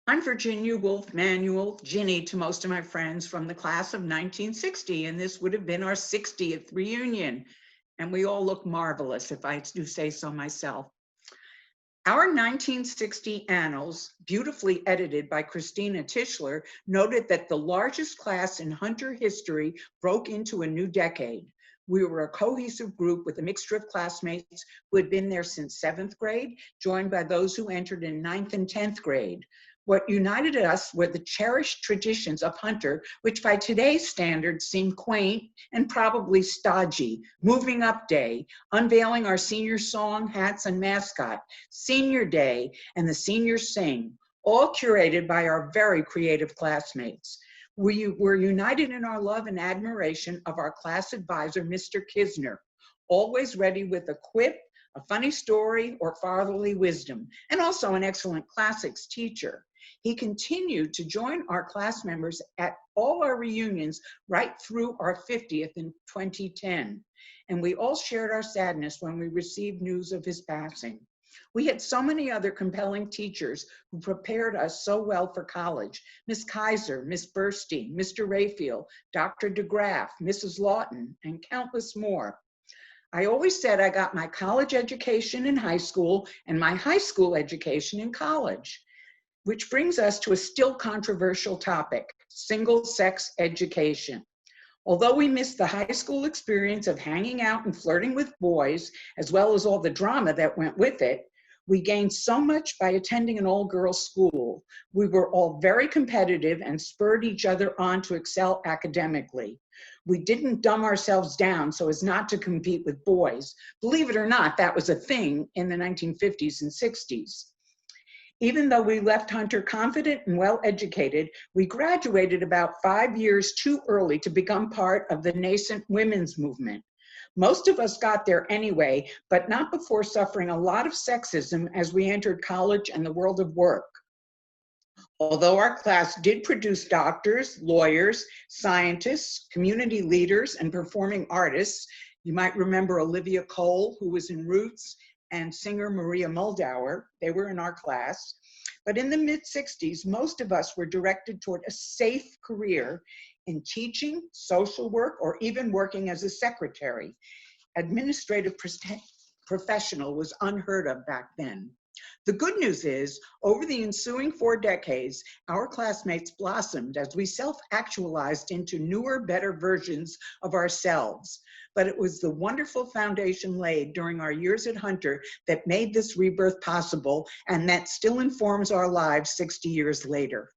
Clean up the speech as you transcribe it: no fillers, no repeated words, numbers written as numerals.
I'm Virginia Wolfe Manuel, Ginny to most of my friends from the class of 1960, and this would have been our 60th reunion. And we all look marvelous, if I do say so myself. Our 1960 annals, beautifully edited by Christina Tischler, noted that the largest class in Hunter history broke into a new decade. We were a cohesive group with a mixture of classmates who had been there since 7th grade, joined by those who entered in 9th and 10th grade. What united us were the cherished traditions of Hunter, which by today's standards seem quaint and probably stodgy. Moving Up Day, unveiling our senior song, hats, and mascot, Senior Day, and the Seniors Sing, all curated by our very creative classmates. We were united in our love and admiration of our class advisor, Mr. Kisner, always ready with a quip, a funny story, or fatherly wisdom, and also an excellent classics teacher. He continued to join our class members at all our reunions right through our 50th in 2010. And we all shared our sadness when we received news of his passing. We had so many other compelling teachers who prepared us so well for college. Miss Kaiser, Miss Burstein, Mr. Rayfield, Dr. DeGraff, Mrs. Lawton, and countless more. I always said I got my college education in high school and my high school education in college. Which brings us to a still controversial topic, single-sex education. Although we missed the high school experience of hanging out and flirting with boys, as well as all the drama that went with it, we gained so much by attending an all-girls school. We were all very competitive and spurred each other on to excel academically. We didn't dumb ourselves down so as not to compete with boys. Believe it or not, that was a thing in the 1950s and 60s. Even though we left Hunter confident and well-educated, we graduated about 5 years too early to become part of the nascent women's movement. Most of us got there anyway, but not before suffering a lot of sexism as we entered college and the world of work. Although our class did produce doctors, lawyers, scientists, community leaders, and performing artists, you might remember Olivia Cole, who was in Roots, and singer Maria Muldaur. They were in our class. But in the mid-60s, most of us were directed toward a safe career in teaching, social work, or even working as a secretary. Administrative professional was unheard of back then. The good news is, over the ensuing 4 decades, our classmates blossomed as we self-actualized into newer, better versions of ourselves. But it was the wonderful foundation laid during our years at Hunter that made this rebirth possible and that still informs our lives 60 years later.